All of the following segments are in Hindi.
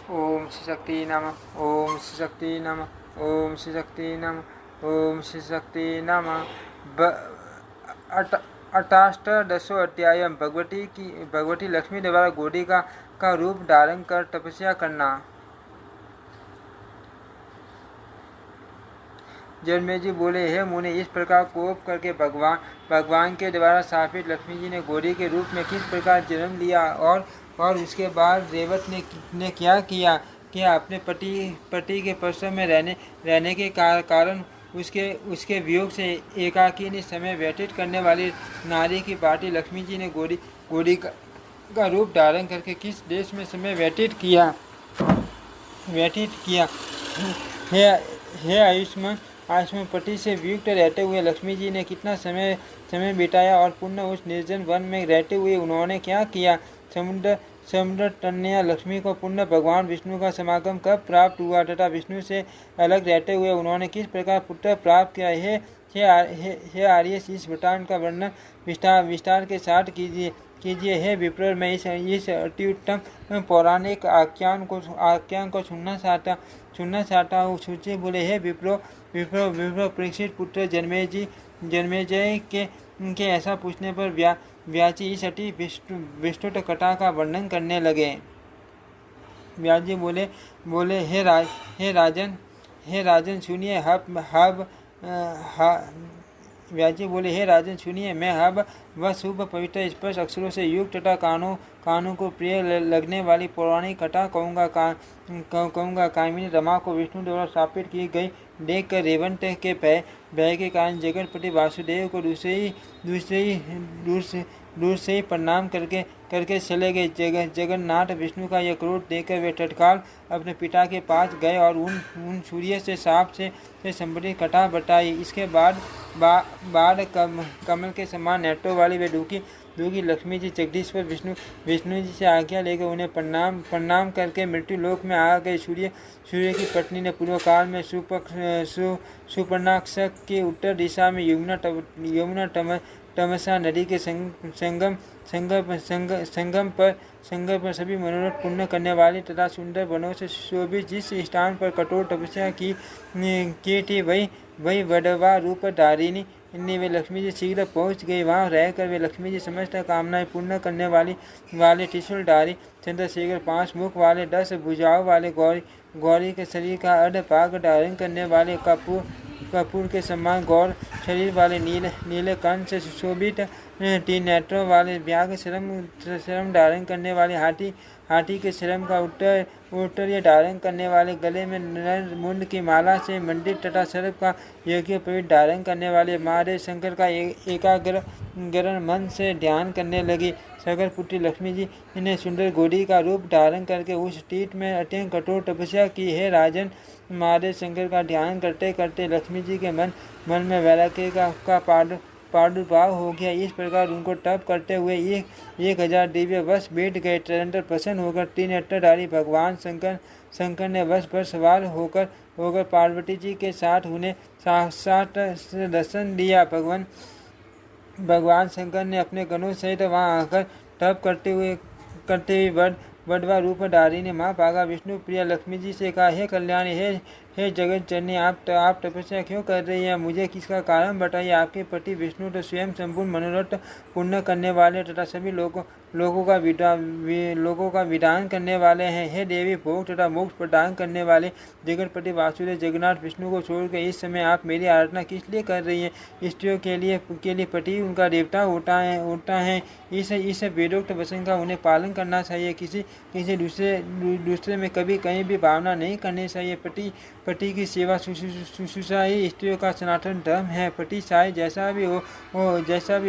ओम श्री शक्ति नमः। ओम श्री शक्ति नमः। ओम श्री शक्ति नमः। ओम श्री शक्ति नमः। अष्टादशो अध्याय भगवती लक्ष्मी द्वारा घोड़ी का रूप धारण कर तपस्या करना। जन्मेजय जी बोले, हे मुनि, इस प्रकार कोप करके भगवान के द्वारा स्थापित लक्ष्मी जी ने घोड़ी के रूप में किस प्रकार जन्म लिया और उसके बाद रेवत ने क्या किया अपने पति के परिश्रम में रहने के कारण उसके वियोग से एकाकिनी समय व्यतीत करने वाली नारी की भांति लक्ष्मी जी ने घोड़ी का रूप धारण करके किस देश में समय व्यतीत किया। हे आयुष्मान पति से वियुक्त रहते हुए लक्ष्मी जी ने कितना समय बिताया और पुनः उस निर्जन वन में रहते हुए उन्होंने क्या किया। समुद्र तनया लक्ष्मी को पुनः भगवान विष्णु का समागम कब प्राप्त हुआ तथा विष्णु से अलग रहते हुए उन्होंने किस प्रकार पुत्र प्राप्त किया। हे आर्य, इस वृत्तांत का वर्णन विस्तार के साथ कीजिए। हे विप्र, मैं इस अति उत्तम पौराणिक आख्यान को सुनना चाहता हूँ। सूची बोले, हे विप्रो परीक्षित पुत्र जन्मेजय के ऐसा पूछने पर व्यासी इस अति विस्तृत कथा का वर्णन करने लगे। व्यास जी बोले, हे राजन सुनिए। व्यास जी बोले, हे राजन सुनिए, मैं अब वह शुभ पवित्र स्पर्श अक्षरों से युक्त तथा कानों को प्रिय लगने वाली पौराणिक कथा कहूँगा। कामिनी रमा को विष्णु द्वारा स्थापित की गई देख कर रेवंत के भय के कारण जगतपति वासुदेव को दूर से ही प्रणाम करके चले गए। जगन्नाथ विष्णु का यह क्रोध देखकर वे तत्काल अपने पिता के पास गए और उन सूर्य से साप से संबंधित कथा बताई। इसके बाद कमल के समान नेत्रों वाली वे दुखी लक्ष्मी जी जगदीश्वर विष्णु जी से आज्ञा लेकर उन्हें प्रणाम करके मृत्यु लोक में आ गए। सूर्य की पत्नी ने पूर्व काल में सुपर्णाक्ष के उत्तर दिशा में यमुना तमसा नदी के संगम पर सभी मनोरथ पूर्ण करने वाली तथा सुंदर वनों से शोभित जिस स्थान पर कठोर तपस्या की थी वही वडवा रूप धारिणी वे लक्ष्मी जी शीघ्र पहुंच गई। वहां रहकर वे लक्ष्मी जी समस्त कामनाएं पूर्ण करने वाले त्रिशूलधारी चंद्रशेखर 5 मुख वाले 10 भुजाओं वाले गौरी के शरीर का अर्ध भाग धारण करने वाले कपूर के समान गौर शरीर वाले नीले कंठ से सुशोभित 3 नेत्रों वाले व्याघ्र श्रम धारण करने वाले हाथी के श्रम का उत्तरीय धारण करने वाले गले में नर मुंड की माला से मंडित तथा सर्प का योग्य पवित्र धारण करने वाले महादेव शंकर का एकाग्र मन से ध्यान करने लगी। सगर पुत्री लक्ष्मी जी ने सुंदर घोड़ी का रूप धारण करके उस तीर्थ में अत्यंत कठोर तपस्या की। है राजन, महादेव शंकर का ध्यान करते करते लक्ष्मी जी के मन में वैराग्य का प्रादुर्भाव हो गया। इस प्रकार उनको तप करते हुए 1000 दिव्य वर्ष बीत गए। तदनंतर प्रसन्न होकर 3 नेत्रधारी भगवान शंकर ने वर्ष पर सवार होकर पार्वती जी के साथ उन्हें साक्षात दर्शन दिया। भगवान शंकर ने अपने गणों सहित वहां आकर तप करते हुए वडवा रूप धारिणी माँ भागा विष्णु प्रिया लक्ष्मी जी से कहा, हे कल्याणी, हे जगत जननी, आप तपस्या क्यों कर रही हैं? मुझे किसका कारण बताइए। आपके पति विष्णु तो स्वयं संपूर्ण मनोरथ पूर्ण करने वाले तथा सभी लोगों का विधान करने वाले हैं। हे देवी, भोग तथा मोक्ष प्रदान करने वाले जगतपति वासुदेव जगन्नाथ विष्णु को छोड़कर इस समय आप मेरी आराधना किस लिए कर रही हैं? स्त्रियों के लिए पति उनका देवता होता है। इस वेदोक्त वचन का उन्हें पालन करना चाहिए। किसी दूसरे में कभी कहीं भी भावना नहीं करनी चाहिए। पति की सेवा शुश्रूषा ही स्त्रियों का सनातन धर्म है। पति चाहे जैसा भी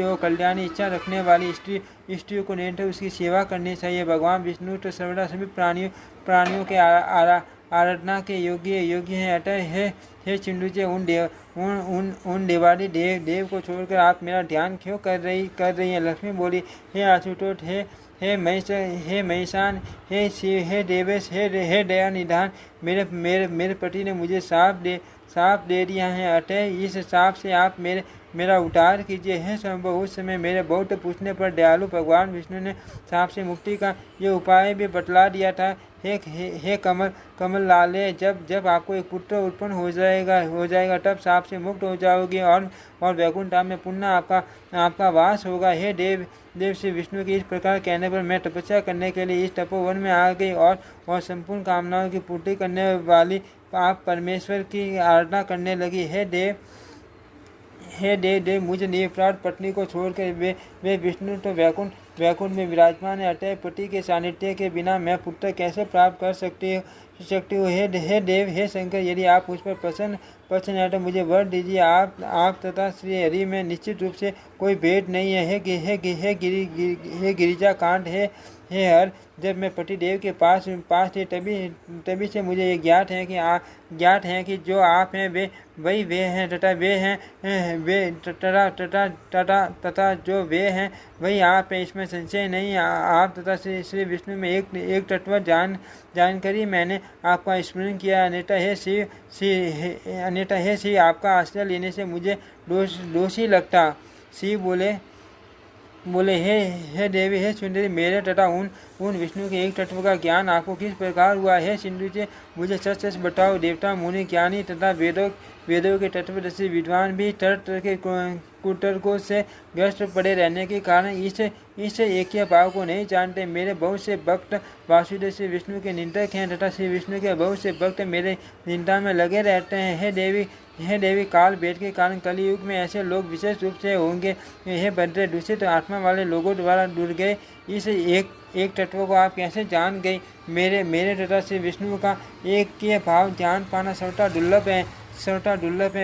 हो कल्याणी इच्छा रखने वाली स्त्रियों को निरंतर उसकी सेवा करनी चाहिए। भगवान विष्णु तो सर्वदा सभी प्राणियों के आराधना के योग्य हैं। अतः हे चिंडुचे, उन देवादी देव को छोड़कर आप मेरा ध्यान क्यों कर रही हैं? लक्ष्मी बोली, हे आशुतोष, हे महिषान, हे शिव, हे देवेश, हे दया निधान, मेरे पति ने मुझे साप दे दिया है। अतः इस साप से आप मेरा उद्धार कीजिए। हे संभव उस समय मेरे बहुत पूछने पर दयालु भगवान विष्णु ने सांप से मुक्ति का ये उपाय भी बतला दिया था। हे कमल लाले, जब आपको एक पुत्र उत्पन्न हो जाएगा तब सांप से मुक्त हो जाओगे और वैकुंठ धाम में पुनः आपका वास होगा। हे देव श्री विष्णु के इस प्रकार कहने पर मैं तपस्या करने के लिए इस तपोवन में आ गई और संपूर्ण कामनाओं की पूर्ति करने वाली आप परमेश्वर की आराधना करने लगी। हे देव मुझे निरपराध पत्नी को छोड़कर वे विष्णु तो वैकुंठ में विराजमान है, अतः पति के सानिध्य के बिना मैं पुत्र कैसे प्राप्त कर सकती हूँ। हे देव, हे शंकर, यदि आप मुझ पर प्रसन्न है तो मुझे वर दीजिए। आप तथा श्री हरि में निश्चित रूप से कोई भेद नहीं है। हे गिरिजा कांड, हे हर, जब मैं पतिदेव के पास थे तभी से मुझे ये ज्ञात है कि जो आप हैं वही वे हैं तथा जो वे हैं वही आप हैं, इसमें संशय नहीं। आप तथा श्री विष्णु में एक तत्व जानकरी मैंने आपका स्मरण किया। अन्यथा हे श्री आपका आश्रय लेने से मुझे दोषी लगता। शिव बोले हे देवी, हे सुंदरी, मेरे तथा उन विष्णु के एक तत्व का ज्ञान आपको किस प्रकार हुआ है? सिंधु जी, मुझे सच बताओ। देवता मुनि ज्ञानी तथा वेदों के तत्वदर्शी विद्वान भी तरह के कुतर्कों से ग्रस्त पड़े रहने के कारण इस एक भाव को नहीं जानते। मेरे बहुत से भक्त वासुदेव श्री विष्णु के निंदक हैं तथा श्री विष्णु के बहुत से भक्त मेरे निंदा में लगे रहते हैं। हे देवी, काल भेद के कारण कलयुग में ऐसे लोग विशेष रूप से होंगे। हे भद्रे, दूषित आत्मा वाले लोगों द्वारा दूर गए इस एक तत्व को आप कैसे जान गई? मेरे तथा श्री विष्णु का एक के भाव जान पाना सर्वथा दुर्लभ है।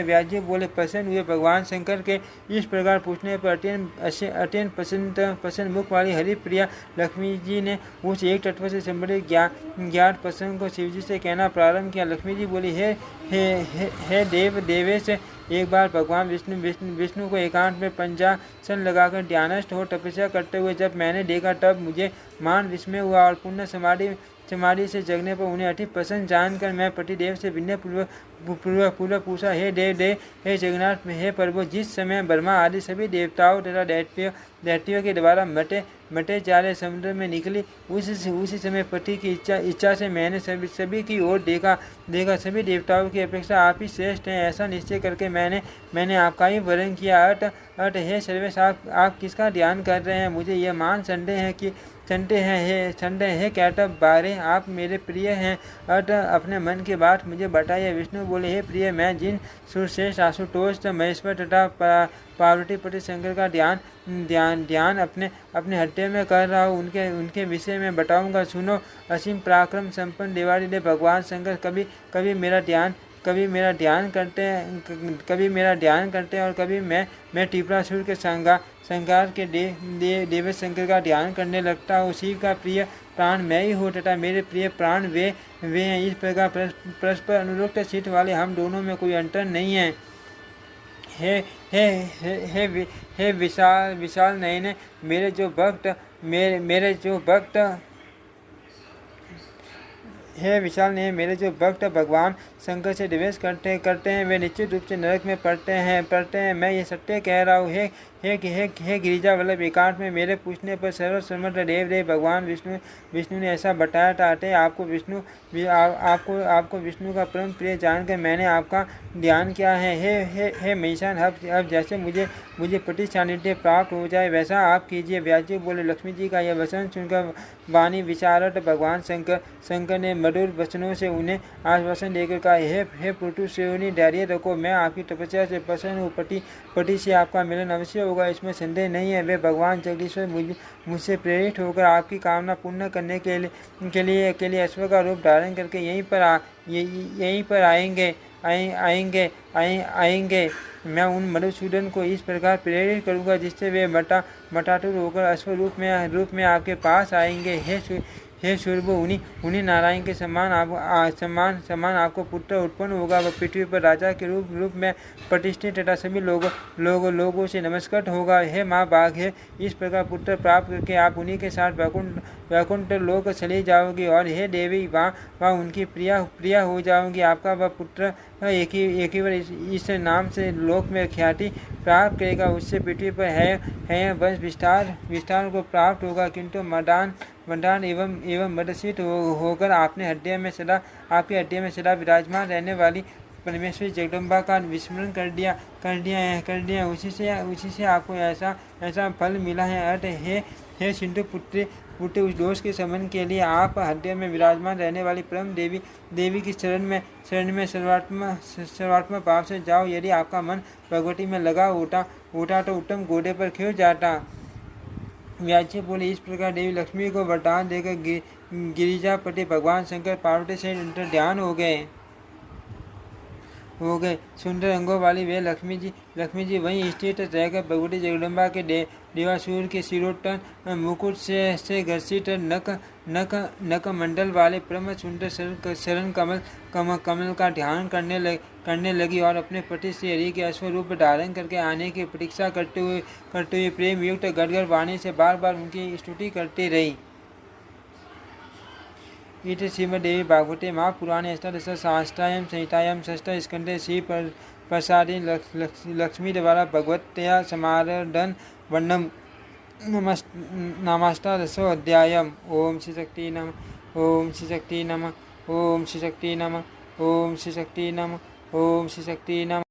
व्यास जी बोले, प्रसन्न हुए भगवान शंकर के इस प्रकार पूछने पर अत्यंत प्रसन्न मुख वाली हरिप्रिया लक्ष्मी जी ने उस एक तत्व से संबंधित ज्ञात प्रसंग को शिव जी से कहना प्रारंभ किया। लक्ष्मी जी बोली, हे देवेश, एक बार भगवान विष्णु को एकांत में पंचासन लगाकर ध्यानस्थ हो तपस्या करते हुए जब मैंने देखा तब मुझे मान विस्मय हुआ और पुण्य समाधि से जगने पर उन्हें अति प्रसन्न जानकर मैं पतिदेव से विनय पूर्वक पूछा, हे देव, हे जगन्नाथ, हे प्रभु, जिस समय ब्रह्मा आदि सभी देवताओं तथा दैत्यों के द्वारा मटे जाले समुद्र में निकली उसी समय पति की इच्छा से मैंने सभी की ओर देखा। सभी देवताओं की अपेक्षा आप ही श्रेष्ठ हैं, ऐसा निश्चय करके मैंने आपका ही वरण किया। अट हे सर्वेश, आप किसका ध्यान कर रहे हैं? मुझे यह मान संदेह है कैटब बारे, आप मेरे प्रिय हैं। अट अपने मन की बात मुझे बताइए। विष्णु बोले, हे प्रिय, मैं जिन सुरश्रेष्ठ आशुतोष महेश्वर तथा पार्वती पति शंकर का ध्यान अपने हृदय में कर रहा हूँ उनके विषय में बताऊंगा। सुनो, असीम पराक्रम संपन्न देवादिदेव भगवान शंकर कभी मेरा ध्यान करते हैं और कभी मैं त्रिपुरासुर के संहार के देव शंकर का ध्यान करने लगता हूँ। शिव का प्रिय प्राण मैं ही हूँ तथा मेरे प्रिय प्राण वे हैं। इस प्रकार परस्पर अनुरक्त चित्त वाले हम दोनों में कोई अंतर नहीं है। हे विशाल नयने, मेरे जो भक्त भगवान शंकर से द्वेष करते हैं वे निश्चित रूप से नरक में पड़ते हैं। मैं ये सत्य कह रहा हूँ। हे गिरिजा वल्लभ, एकांत में मेरे पूछने पर सर्वसमर्थ देव भगवान विष्णु ने ऐसा बताया था। अतः आपको विष्णु का परम प्रिय जानकर मैंने आपका ध्यान किया है। हे महिषान, अब जैसे मुझे पति सानिध्य प्राप्त हो जाए वैसा आप कीजिए। व्यास जी बोले, लक्ष्मी जी का यह वचन सुनकर वाणी विशारद भगवान शंकर ने मधुर वचनों से उन्हें आश्वासन देकर कहा, हे पुरु श्रेणी, धैर्य रखो, मैं आपकी तपस्या से प्रसन्न हूँ। पति से आपका मिलन अवश्य होगा, इसमें संदेह नहीं है। वे भगवान जगदीश्वर मुझसे प्रेरित होकर आपकी कामना पूर्ण करने के लिए अश्व का रूप धारण करके यहीं पर आएंगे। मैं उन मधुसूदन को इस प्रकार प्रेरित करूंगा जिससे वे मटातुर होकर अश्व रूप में आपके पास आएंगे। हे सूर्य, उन्हीं नारायण के समान आपको पुत्र उत्पन्न होगा। वह पृथ्वी पर राजा के रूप में प्रतिष्ठित तथा सभी लोगों से नमस्कृत होगा। हे माँ बाघ, है इस प्रकार पुत्र प्राप्त करके आप उन्हीं के साथ वैकुंठ लोक चली जाओगी और हे देवी, वहाँ उनकी प्रिया हो जाओगी। आपका वह पुत्र एक ही बार इस नाम से लोक में ख्याति प्राप्त करेगा, उससे पृथ्वी पर है वंश विस्तार को प्राप्त होगा, किंतु मदान एवं मदसित होकर आपकी हड्डियों में सदा विराजमान रहने वाली परमेश्वरी जगदम्बा का विस्मरण कर दिया। उसी से आपको ऐसा फल मिला है। अर्थ हे सिंधु पुत्र, उस दोष के शमन के लिए आप हृदय में विराजमान रहने वाली परम देवी की शरण में सर्वात्मा भाव से जाओ। यदि आपका मन भगवती में लगा होता तो उत्तम घोड़े पर क्यों जाता। व्याख्या बोले, इस प्रकार देवी लक्ष्मी को वरदान देकर गिरिजापति भगवान शंकर पार्वती से ध्यान हो गए। सुंदर अंगों वाली वे लक्ष्मी जी वहीं स्थित रहकर भगवती जगदम्बा के देवासुर के सिरोटन मुकुट से घर्षित नक मंडल वाले परम सुंदर शरण कमल का ध्यान करने लगी और अपने पति श्री हरि के अश्वरूप धारण करके आने की प्रतीक्षा करते हुए प्रेम युक्त गदगद वाणी से बार बार उनकी स्तुति करती रही। इति श्रीमद्देवी भागवते महापुराणे अष्टादशसहस्रायां संहितायां षष्ठस्कन्धे श्री प्रसादे लक्ष्मी द्वारा भगवत्या समाराधन वर्णनम् नामाष्टादशोऽध्यायः। ओम श्री शक्ति नमः। ओम श्री शक्ति नमः। ओम श्री शक्ति नमः। ओम श्री शक्ति नमः। ओम श्री शक्ति नमः।